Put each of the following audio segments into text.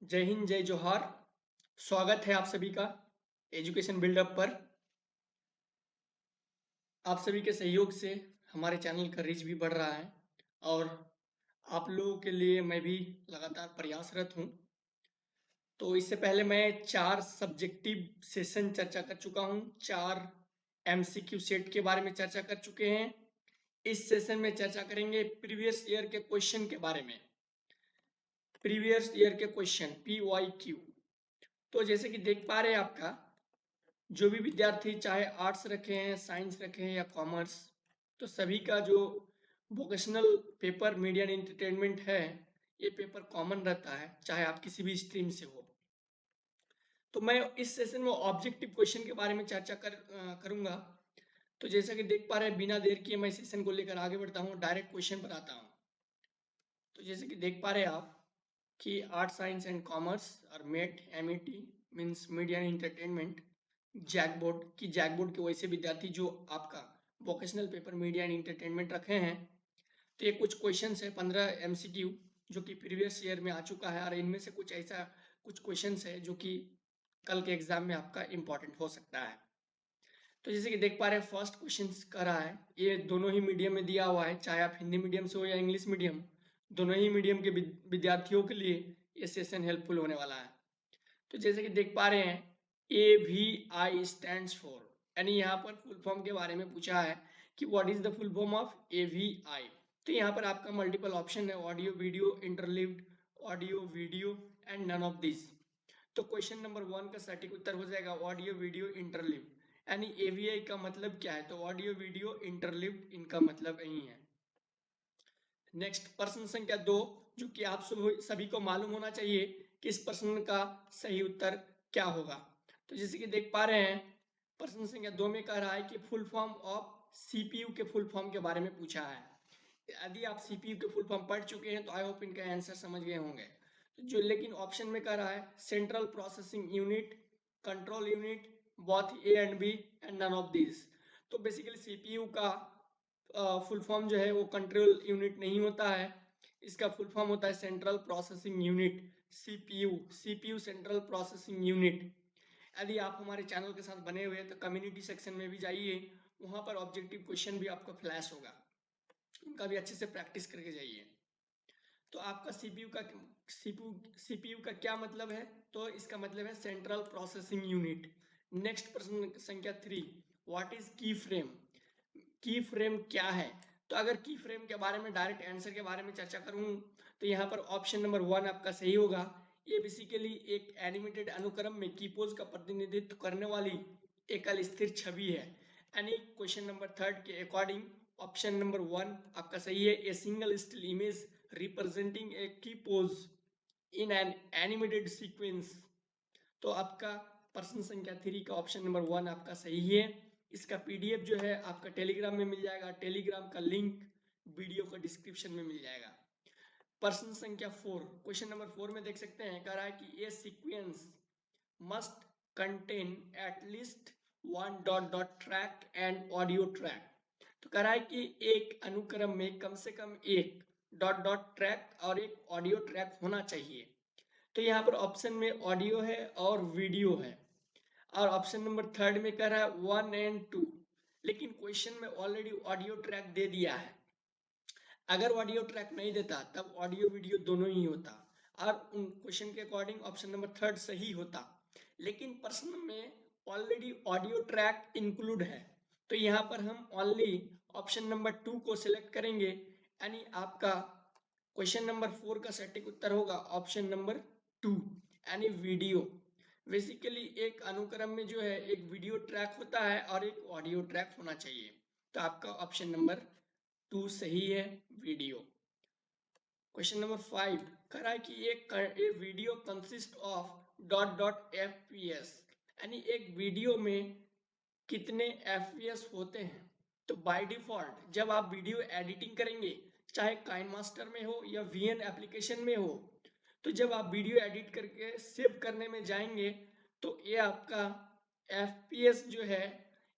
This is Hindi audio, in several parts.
जय हिंद, जय जोहार। स्वागत है आप सभी का एजुकेशन बिल्डअप पर। आप सभी के सहयोग से हमारे चैनल का रीच भी बढ़ रहा है और आप लोगों के लिए मैं भी लगातार प्रयासरत हूँ। तो इससे पहले मैं 4 सब्जेक्टिव सेशन चर्चा कर चुका हूँ, 4 एमसीक्यू सेट के बारे में चर्चा कर चुके हैं। इस सेशन में चर्चा करेंगे प्रीवियस ईयर के क्वेश्चन के बारे में। प्रीवियस ईयर के क्वेश्चन PYQ। तो जैसे कि देख पा रहे हैं आपका जो भी विद्यार्थी चाहे आर्ट्स रखे हैं, साइंस रखे हैं या कॉमर्स, तो सभी का जो vocational paper media and entertainment है, ये पेपर कॉमन रहता है चाहे आप किसी भी स्ट्रीम से हो। तो मैं इस सेशन में ऑब्जेक्टिव क्वेश्चन के बारे में चर्चा करूंगा। तो जैसा कि देख पा रहे हैं, बिना देर किए मैं सेशन को लेकर आगे बढ़ता हूँ, डायरेक्ट क्वेश्चन पर आता हूँ। तो जैसे कि देख पा रहे हैं आप कि आर्ट साइंस एंड कॉमर्स और MET means media and entertainment JAC board के वैसे विद्यार्थी जो आपका vocational paper media and entertainment रखे हैं। तो ये कुछ क्वेश्चंस है, 15 MCQ जो कि प्रीवियस ईयर में आ चुका है और इनमें से कुछ क्वेश्चंस है जो कि कल के एग्जाम में आपका इम्पोर्टेंट हो सकता है। तो जैसे कि देख पा रहे हैं, फर्स्ट क्वेश्चन कह रहा है, ये दोनों ही मीडियम में दिया हुआ है, चाहे आप हिंदी मीडियम से हो या इंग्लिश मीडियम, दोनों ही मीडियम के विद्यार्थियों के लिए ये सेशन हेल्पफुल होने वाला है। तो जैसे कि देख पा रहे हैं, AVI स्टैंड्स फॉर, यानी यहाँ पर फुल फॉर्म के बारे में पूछा है कि what is the full form of AVI। तो यहाँ पर आपका मल्टीपल ऑप्शन है, audio video interleaved, audio video and none of this. तो क्वेश्चन नंबर 1 का सटीक उत्तर हो जाएगा ऑडियो वीडियो इंटरलिव्ड, यानी AVI का मतलब क्या है, तो ऑडियो वीडियो इंटरलिव्ड इनका मतलब यही है। नेक्स्ट प्रश्न संख्या 2, जो कि आप सभी को मालूम होना चाहिए कि इस प्रश्न का सही उत्तर क्या होगा। तो जैसे कि देख पा रहे हैं, प्रश्न संख्या 2 में कह रहा है कि फुल फॉर्म ऑफ CPU के फुल फॉर्म के बारे में पूछा है। यदि आप CPU के फुल फॉर्म पढ़ चुके हैं तो आई होप इनका आंसर समझ गए होंगे। तो जो लेकिन ऑप्शन में कह रहा है central processing unit, control unit, both A and B and none of this. तो बेसिकली CPU का फुल फॉर्म जो है वो कंट्रोल यूनिट नहीं होता है, इसका फुल फॉर्म होता है central processing unit, CPU central processing unit. यदि आप हमारे चैनल के साथ बने हुए हैं तो कम्युनिटी सेक्शन में भी जाइए, वहाँ पर ऑब्जेक्टिव क्वेश्चन भी आपको फ्लैश होगा, उनका भी अच्छे से प्रैक्टिस करके जाइए। तो आपका CPU का क्या मतलब है, तो इसका मतलब है सेंट्रल प्रोसेसिंग यूनिट। नेक्स्ट प्रश्न संख्या 3, व्हाट इज की फ्रेम। की फ्रेम क्या है, तो अगर की फ्रेम के बारे में डायरेक्ट आंसर के बारे में चर्चा करूं तो यहाँ पर ऑप्शन नंबर 1 आपका सही होगा। ये बेसिकली एक एनिमेटेड अनुक्रम में कीपोज का प्रतिनिधित्व करने वाली एकल स्थिर छवि है, यानी क्वेश्चन नंबर 3 के अकॉर्डिंग ऑप्शन नंबर 1 आपका सही है। A single still image representing a key pose in an animated sequence. तो आपका प्रश्न संख्या 3 का ऑप्शन नंबर 1 आपका सही है। इसका PDF जो है आपका टेलीग्राम में मिल जाएगा, टेलीग्राम का लिंक वीडियो का डिस्क्रिप्शन में मिल जाएगा। प्रश्न संख्या 4, क्वेश्चन नंबर 4 में देख सकते हैं, कह रहा है कि ये sequence must contain at least one dot dot track and audio track. तो कह रहा है कि एक अनुक्रम में कम से कम एक डॉट डॉट ट्रैक और एक ऑडियो ट्रैक होना चाहिए। तो यहाँ पर ऑप्शन में ऑडियो है और वीडियो है, और ऑप्शन नंबर 3 में कह रहा है 1 एंड 2, लेकिन क्वेश्चन में ऑलरेडी ऑडियो ट्रैक दे दिया है। अगर ऑडियो ट्रैक नहीं देता तब ऑडियो वीडियो दोनों ही होता और उन क्वेश्चन के अकॉर्डिंग ऑप्शन नंबर 3 सही होता, लेकिन प्रश्न में ऑलरेडी ऑडियो ट्रैक इंक्लूड है, तो यहाँ पर हम ओनली ऑप्शन नंबर 2 को सिलेक्ट करेंगे, यानी आपका क्वेश्चन नंबर 4 का सटीक उत्तर होगा ऑप्शन नंबर 2, यानी वीडियो। बेसिकली एक अनुक्रम में जो है एक वीडियो ट्रैक होता है और एक ऑडियो ट्रैक होना चाहिए, तो आपका ऑप्शन नंबर 2 सही है, वीडियो। क्वेश्चन नंबर 5 कह रहा है कि एक video consist of dot dot FPS, यानी एक वीडियो में कितने FPS होते हैं। तो बाय डिफॉल्ट जब आप वीडियो एडिटिंग करेंगे, चाहे काइन मास्टर में हो या VN एप्लीकेशन में हो, तो जब आप वीडियो एडिट करके सेव करने में जाएंगे तो ये आपका FPS जो है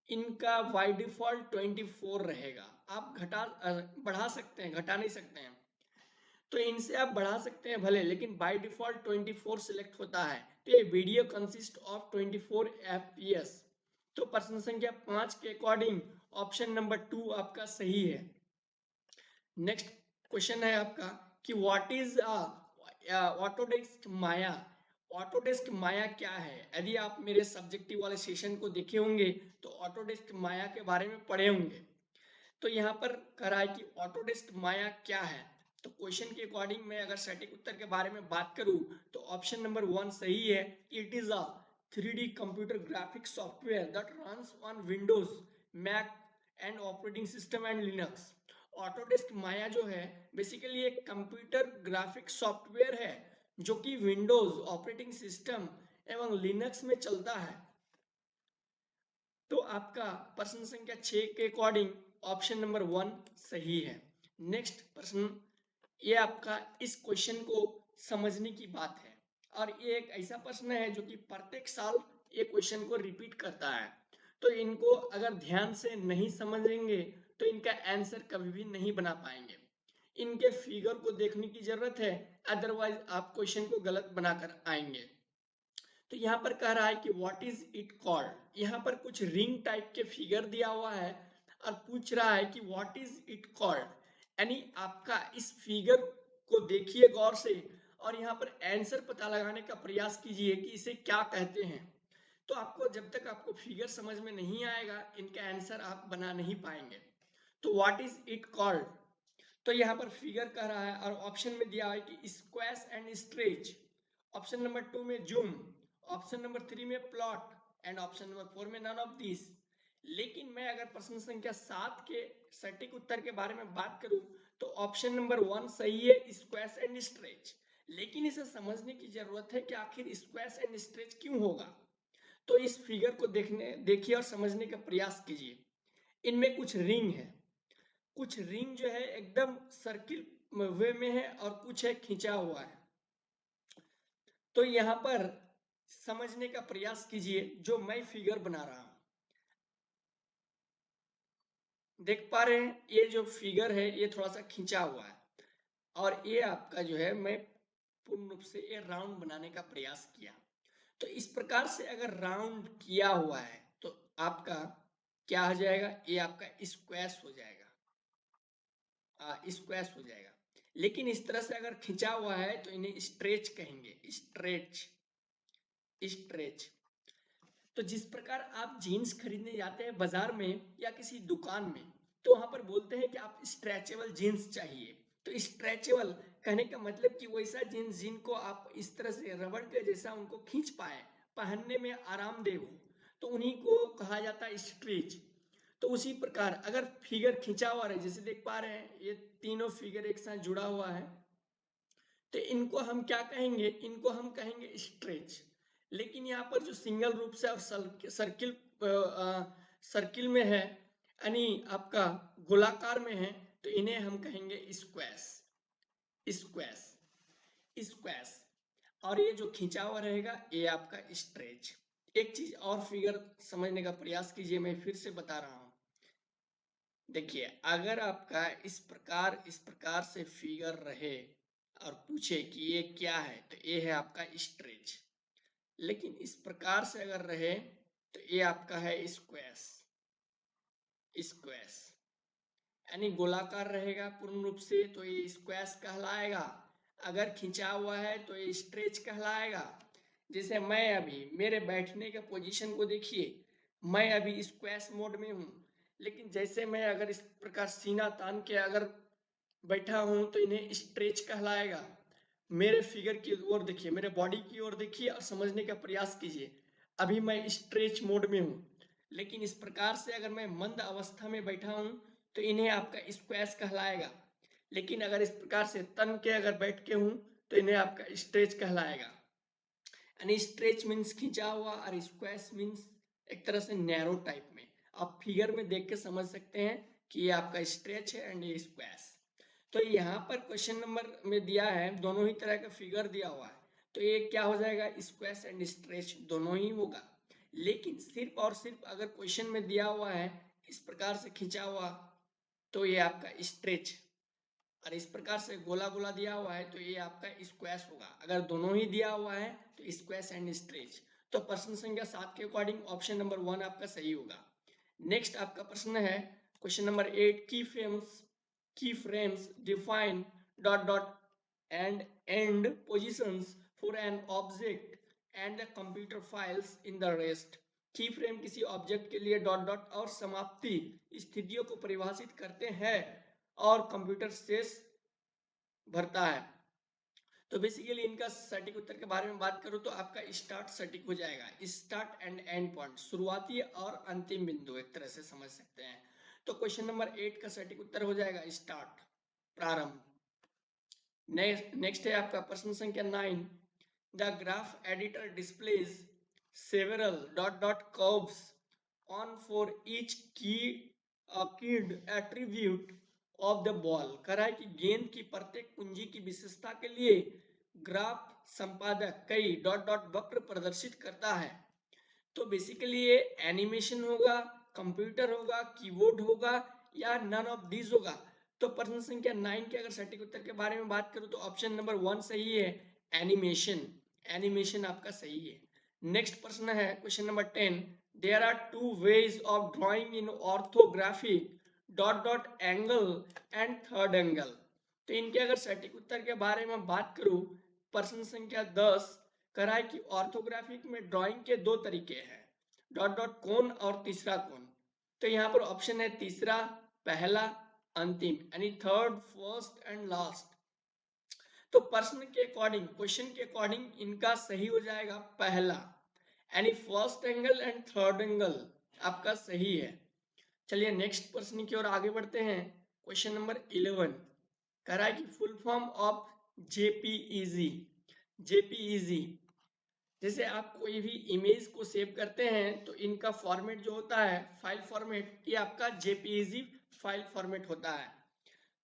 इनका बाय डिफॉल्ट 24 रहेगा। आप बढ़ा सकते हैं, घटा नहीं सकते हैं। तो तो इनसे आप बढ़ा सकते हैं भले, लेकिन बाय डिफॉल्ट 24 सिलेक्ट होता है। तो ये वीडियो कंसिस्ट ऑफ 24 FPS। तो प्रश्न संख्या 5 के अकॉर्डिंग ऑप्शन नंबर 2 आपका सही है। नेक्स्ट क्वेश्चन है आपका कि what is Autodesk Maya. Autodesk माया क्या है? यदि आप मेरे सब्जेक्टिव वाले सेशन को देखे होंगे तो ऑटोडेस्क माया के बारे में पढ़े होंगे। तो यहाँ पर कह रहा है कि ऑटोडेस्क माया क्या है। तो क्वेश्चन के अकॉर्डिंग मैं अगर सटीक उत्तर के बारे में बात करूं तो ऑप्शन नंबर 1 सही है। It is a 3D computer graphic software that runs on Windows, Mac and operating system and Linux. Autodesk Maya जो है बेसिकली एक कंप्यूटर ग्राफिक सॉफ्टवेयर है जो कि विंडोज ऑपरेटिंग सिस्टम एवं लिनक्स में चलता है। तो आपका प्रश्न संख्या 6 के अकॉर्डिंग ऑप्शन नंबर 1 सही है। नेक्स्ट प्रश्न, ये आपका इस क्वेश्चन को समझने की बात है और ये एक ऐसा प्रश्न है जो कि प्रत्येक साल ये क्वेश्चन को रिपीट करता है। तो इनको अगर ध्यान से नहीं समझेंगे तो इनका आंसर कभी भी नहीं बना पाएंगे। इनके फिगर को देखने की जरूरत है, अदरवाइज आप क्वेश्चन को गलत बनाकर आएंगे। तो यहाँ पर कह रहा है कि व्हाट इज इट कॉल्ड। यहाँ पर कुछ रिंग टाइप के फिगर दिया हुआ है और पूछ रहा है कि व्हाट इज इट कॉल्ड। यानी आपका इस फिगर को देखिए गौर से और यहाँ पर आंसर पता लगाने का प्रयास कीजिए कि इसे क्या कहते हैं। तो आपको जब तक आपको फिगर समझ में नहीं आएगा इनका आंसर आप बना नहीं पाएंगे। तो व्हाट इज इट कॉल्ड, तो यहाँ पर फिगर कह रहा है और ऑप्शन में दिया है कि squash and stretch, option number 2 में जूम, ऑप्शन नंबर 3 में प्लॉट एंड ऑप्शन नंबर 4 में नन ऑफ दिस। लेकिन मैं अगर प्रश्न संख्या 7 के सटीक उत्तर के बारे में बात करूं तो ऑप्शन नंबर 1 सही है, स्क्वैश एंड स्ट्रेच। लेकिन इसे समझने की जरूरत है कि आखिर स्क्वैश एंड स्ट्रेच क्यों होगा। तो इस फिगर को देखिए और समझने का प्रयास कीजिए। इनमें कुछ रिंग है, कुछ रिंग जो है एकदम सर्किल वे में है और कुछ है खींचा हुआ है। तो यहाँ पर समझने का प्रयास कीजिए जो मैं फिगर बना रहा हूं। देख पा रहे हैं ये जो फिगर है ये थोड़ा सा खींचा हुआ है और ये आपका जो है मैं पूर्ण रूप से ये राउंड बनाने का प्रयास किया। तो इस प्रकार से अगर राउंड किया हुआ है तो आपका क्या हो जाएगा, ये आपका स्क्वैश हो जाएगा, स्क्वैश हो जाएगा। लेकिन इस तरह से अगर खिंचा हुआ है तो इन्हें स्ट्रेच कहेंगे, स्ट्रेच, स्ट्रेच। तो जिस प्रकार आप जीन्स खरीदने जाते हैं बाजार में या किसी दुकान में तो वहां पर बोलते हैं कि आप स्ट्रेचेबल जीन्स चाहिए। तो स्ट्रेचेबल कहने का मतलब कि वैसा जीन्स जिनको आप इस तरह से रबड़ के जैसा उनको खींच पाए, पहनने में आरामदेह हो, तो उन्हीं को कहा जाता है स्ट्रेच। तो उसी प्रकार अगर फिगर खींचा हुआ है जैसे देख पा रहे हैं ये तीनों फिगर एक साथ जुड़ा हुआ है तो इनको हम क्या कहेंगे, इनको हम कहेंगे स्ट्रेच। लेकिन यहाँ पर जो सिंगल रूप से और सर्किल सर्किल में है यानी आपका गोलाकार में है तो इन्हें हम कहेंगे स्क्वैश, स्क्वैश, स्क्वैश। और ये जो खिंचा हुआ रहेगा ये आपका स्ट्रेच। एक चीज और फिगर समझने का प्रयास कीजिए, मैं फिर से बता रहा हूं। देखिए अगर आपका इस प्रकार से फिगर रहे और पूछे कि ये क्या है तो ये है आपका स्ट्रेच। लेकिन इस प्रकार से अगर रहे तो ये आपका है स्क्वैश, स्क्वैश यानी गोलाकार रहेगा पूर्ण रूप से तो ये स्क्वैश कहलाएगा। अगर खिंचा हुआ है तो ये स्ट्रेच कहलाएगा। जैसे मैं अभी मेरे बैठने के पोजीशन को देखिए, मैं अभी स्क्वैश मोड में हूँ, लेकिन जैसे मैं अगर इस प्रकार सीना तान के अगर बैठा हूं तो इन्हें स्ट्रेच कहलाएगा। मेरे फिगर की ओर देखिए, मेरे बॉडी की ओर देखिए और समझने का प्रयास कीजिए। अभी मैं स्ट्रेच मोड में हूँ, लेकिन इस प्रकार से अगर मैं मंद अवस्था में बैठा हूँ तो इन्हें आपका स्क्वैश कहलाएगा। लेकिन अगर इस प्रकार से तन के अगर बैठ के हूँ तो इन्हें आपका स्ट्रेच कहलाएगा। यानी स्ट्रेच मीन्स खींचा हुआ और स्क्वैश मीन्स एक तरह से नैरो टाइप में। आप फिगर में देख के समझ सकते हैं कि ये आपका स्ट्रेच है एंड ये स्क्वैश। तो यहाँ पर क्वेश्चन नंबर में दिया है दोनों ही तरह का फिगर दिया हुआ है तो ये क्या हो जाएगा, स्क्वैश एंड स्ट्रेच दोनों ही होगा। लेकिन सिर्फ और सिर्फ अगर क्वेश्चन में दिया हुआ है इस प्रकार से खिंचा हुआ तो ये आपका स्ट्रेच और इस प्रकार से गोला गोला दिया हुआ है तो ये आपका स्क्वैश होगा। अगर दोनों ही दिया हुआ है तो स्क्वैश एंड स्ट्रेच। तो प्रश्न संख्या 7 के अकॉर्डिंग ऑप्शन नंबर 1 आपका सही होगा। नेक्स्ट आपका प्रश्न है क्वेश्चन नंबर 8, की frames define dot dot and end positions for an object and the computer files in the rest। की फ्रेम किसी ऑब्जेक्ट के लिए डॉट डॉट और समाप्ति स्थितियों को परिभाषित करते हैं और कंप्यूटर शेष भरता है। तो बेसिकली इनका सटीक उत्तर के बारे में बात करूं तो आपका स्टार्ट सटीक हो जाएगा। स्टार्ट एंड एंड पॉइंट, शुरुआती और अंतिम बिंदु एक तरह से समझ सकते हैं। तो क्वेश्चन नंबर 8 का सटीक उत्तर हो जाएगा स्टार्ट, प्रारंभ। नेक्स्ट है आपका प्रश्न संख्या 9, the graph editor displays several dot dot curves on for each कीड एट्रीब्यूट ऑफ द बॉल। कह रहा है कि गेंद की प्रत्येक कुंजी की विशेषता के लिए ग्राफ संपादक कई डॉट डॉट वक्र प्रदर्शित करता है। तो बेसिकली ये एनिमेशन होगा, कंप्यूटर होगा, कीबोर्ड होगा या नन ऑफ दीज होगा। तो प्रश्न संख्या 9 के अगर सटीक उत्तर के बारे में बात करूं तो ऑप्शन नंबर 1 सही है, एनिमेशन। एनिमेशन आपका सही है। नेक्स्ट प्रश्न है question number 10, there are two ways of drawing in orthography dot dot angle and third angle. तो इनके अगर सटीक उत्तर के बारे में बात करूं, प्रश्न संख्या 10 कह रहा है कि ऑर्थोग्राफिक में ड्राइंग के दो तरीके हैं, डॉट डॉट कोण और तीसरा कोण। तो यहाँ पर ऑप्शन है तीसरा, पहला, अंतिम, यानी थर्ड, फर्स्ट एंड लास्ट। तो प्रश्न के अकॉर्डिंग, क्वेश्चन के अकॉर्डिंग इनका सही हो जाएगा पहला, यानी first angle and third angle आपका सही है। चलिए नेक्स्ट प्रश्न की ओर आगे बढ़ते हैं। क्वेश्चन नंबर 11 कह रहा है कि full form of JPEG. JPEG, जैसे आप कोई भी इमेज को सेव करते हैं तो इनका फॉर्मेट जो होता है, फाइल फॉर्मेट, ये आपका जेपीईजी फाइल फॉर्मेट होता है।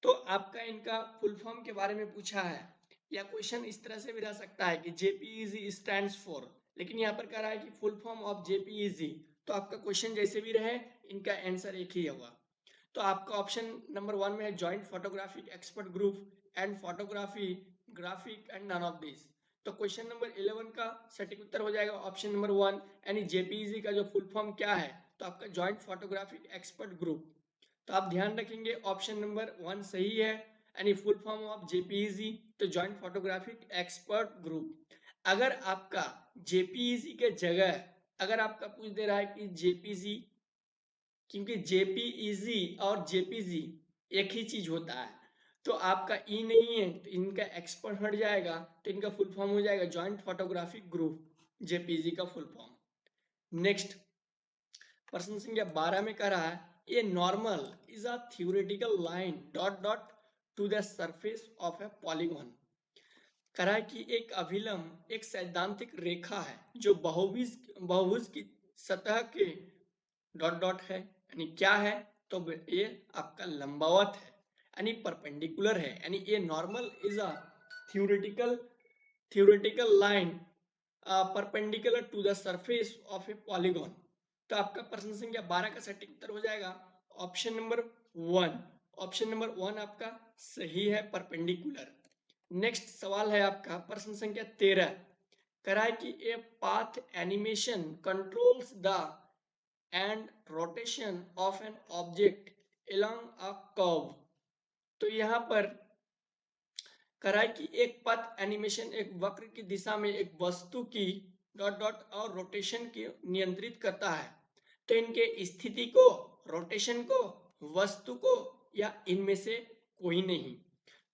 तो आपका इनका फुल फॉर्म के बारे में पूछा है, या क्वेश्चन इस तरह से भी रह सकता है कि जेपीईजी स्टैंड्स फॉर, लेकिन यहाँ पर कह रहा है कि फुल फॉर्म ऑफ जेपीईजी। तो आपका क्वेश्चन जैसे भी रहे इनका आंसर एक ही होगा। तो आपका ऑप्शन नंबर 1 में है joint photographic expert group and photography graphic and none of this. तो क्वेश्चन नंबर 11 का सटीक उत्तर हो जाएगा ऑप्शन नंबर 1, यानी जेपीईजी का जो फुल फॉर्म क्या है, तो आपका जॉइंट फोटोग्राफिक एक्सपर्ट ग्रुप। तो आप ध्यान रखेंगे ऑप्शन नंबर 1 सही है, यानी फुल फॉर्म ऑफ जेपीईजी तो जॉइंट फोटोग्राफिक एक्सपर्ट ग्रुप। अगर आपका जेपीईजी के जगह अगर आपका पूछ दे रहा है कि जेपीजी, क्योंकि जेपीईजी और जेपीजी एक ही चीज होता है, तो आपका ई नहीं है तो इनका एक्सपर्ट हट जाएगा, तो इनका फुल फॉर्म हो जाएगा जॉइंट फोटोग्राफिक ग्रुप, जेपीजी का फुल फॉर्म। नेक्स्ट प्रश्न संख्या 12 में कह रहा है a normal is a theoretical line dot dot to the surface of a polygon. कह रहा है कि एक अभिलंब एक सैद्धांतिक रेखा है जो बहुभुज बहुभुज की सतह के डॉट डॉट है, यानी क्या है, तो ये आपका लंबवत है, यानी परपेंडिकुलर है, यानी ये normal is a theoretical theoretical line perpendicular to the surface of a polygon. तो आपका प्रश्न संख्या 12 का सटीक उत्तर हो जाएगा ऑप्शन नंबर 1। ऑप्शन नंबर 1 आपका सही है, परपेंडिकुलर। नेक्स्ट सवाल है आपका प्रश्न संख्या 13, कह रहा है कि a path animation controls the end rotation of an object along a curve। तो यहाँ पर कह रहा है कि एक पथ एनिमेशन एक वक्र की दिशा में एक वस्तु की डॉट डॉट और रोटेशन की नियंत्रित करता है। तो इनके स्थिति को, रोटेशन को, वस्तु को, या इनमें से कोई नहीं।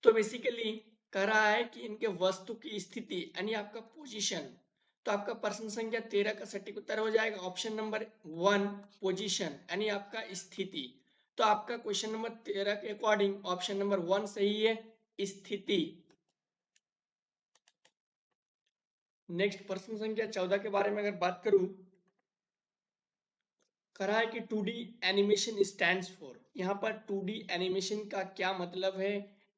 तो बेसिकली कह रहा है कि इनके वस्तु की स्थिति यानी आपका पोजीशन। तो आपका प्रश्न संख्या 13 का सटीक उत्तर हो जाएगा ऑप्शन नंबर 1, पोजीशन, यानी आपका स्थिति। तो आपका क्वेश्चन नंबर 13 के अकॉर्डिंग ऑप्शन नंबर 1 सही है, स्थिति। नेक्स्ट प्रश्न संख्या 14 के बारे में अगर बात करूं, कह रहा है कि 2D एनिमेशन स्टैंड्स फॉर। यहाँ पर 2D एनिमेशन का क्या मतलब है,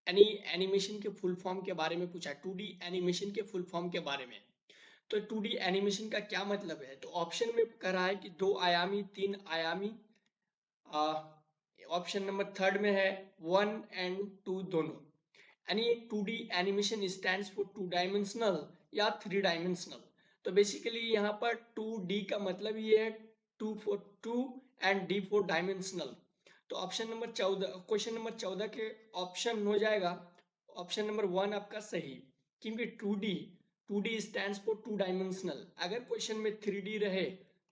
यानी एनिमेशन के फुल फॉर्म के बारे में पूछा, 2D एनिमेशन के फुल फॉर्म के बारे में। तो 2D एनिमेशन का क्या मतलब है, तो ऑप्शन में कह रहा है कि 2 आयामी, 3 आयामी, ऑप्शन नंबर 3 में है 1 एंड 2 दोनों। यानी 2D animation stands for 2 dimensional या 3 डायमेंशनल। तो बेसिकली यहाँ पर 2D का मतलब ये है 2 for 2 and D for dimensional. तो ऑप्शन नंबर 14, क्वेश्चन नंबर 14 के ऑप्शन हो जाएगा ऑप्शन नंबर 1 आपका सही, क्योंकि 2D स्टैंड्स फॉर 2 डायमेंशनल। अगर क्वेश्चन में 3D रहे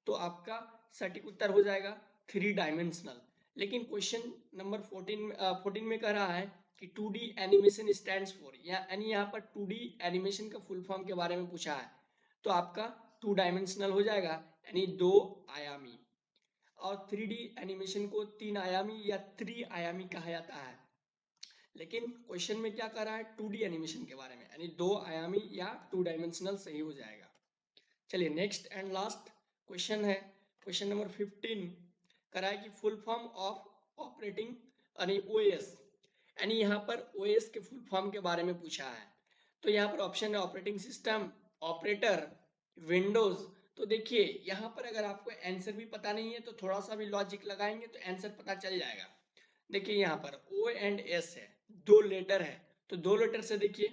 तो आपका सटीक उत्तर हो जाएगा 3 डायमेंशनल। लेकिन क्वेश्चन नंबर 14 में कह रहा है कि 2D एनिमेशन स्टैंड्स फॉर, यानी यहाँ पर 2D एनिमेशन का फुल फॉर्म के बारे में पूछा है, तो आपका 2 डायमेंशनल हो जाएगा, यानी 2 आयामी। और 3D एनिमेशन को 3 आयामी या त्रि-आयामी कहा जाता है। लेकिन क्वेश्चन में क्या कर रहा है 2D एनिमेशन के बारे में, यानी 2 आयामी या 2 डायमेंशनल सही हो जाएगा। चलिए नेक्स्ट एंड लास्ट क्वेश्चन है, क्वेश्चन नंबर 15 करा है कि फुल फॉर्म ऑफ ऑपरेटिंग यानी ओएस, यानी यहाँ पर ओएस के फुल फॉर्म के बारे में पूछा है। तो यहाँ पर ऑप्शन है ऑपरेटिंग सिस्टम, ऑपरेटर, विंडोज। तो देखिए यहाँ पर अगर आपको आंसर भी पता नहीं है तो थोड़ा सा भी लॉजिक लगाएंगे तो आंसर पता चल जाएगा। देखिए यहाँ पर ओ एंड एस है, 2 लेटर है, तो 2 लेटर से देखिए,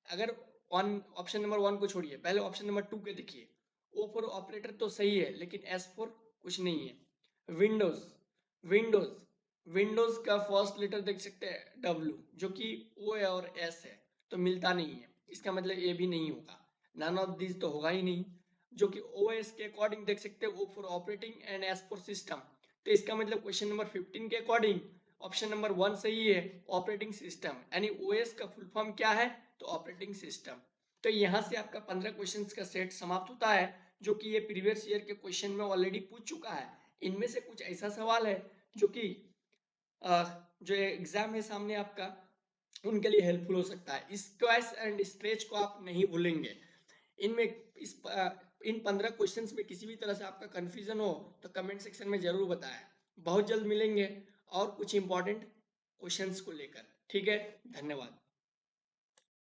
अगर ऑप्शन नंबर 1 को छोड़िए, पहले ऑप्शन नंबर 2 के देखिए, ओ फॉर ऑपरेटर तो सही है लेकिन एस फॉर कुछ नहीं है। विंडोज, विंडोज विंडोज का फर्स्ट लेटर देख सकते हैं डब्ल्यू, जो कि ओ और एस है, तो मिलता नहीं है, इसका मतलब ए भी नहीं होगा, नन ऑफ दिस तो होगा ही नहीं। जो कि ओ एस के अकॉर्डिंग देख सकते हैं, O for operating and S for system, तो इसका मतलब क्वेश्चन नंबर 15 के अकॉर्डिंग ऑप्शन नंबर 1 सही है, ऑपरेटिंग सिस्टम, यानी ओएस का फुल फॉर्म क्या है, तो ऑपरेटिंग सिस्टम। तो यहाँ से आपका 15 क्वेश्चंस का सेट समाप्त होता है, जो कि ये प्रीवियस ईयर के क्वेश्चन में ऑलरेडी पूछ चुका है। इनमें से कुछ ऐसा सवाल है जो कि जो एग्जाम है सामने आपका, उनके लिए हेल्पफुल हो सकता है। स्क्वैश एंड स्ट्रेच को आप नहीं भूलेंगे। इनमें इन 15 क्वेश्चंस में किसी भी तरह से आपका कंफ्यूजन हो तो कमेंट सेक्शन में जरूर बताएं। बहुत जल्द मिलेंगे और कुछ इंपॉर्टेंट क्वेश्चंस को लेकर। ठीक है, धन्यवाद।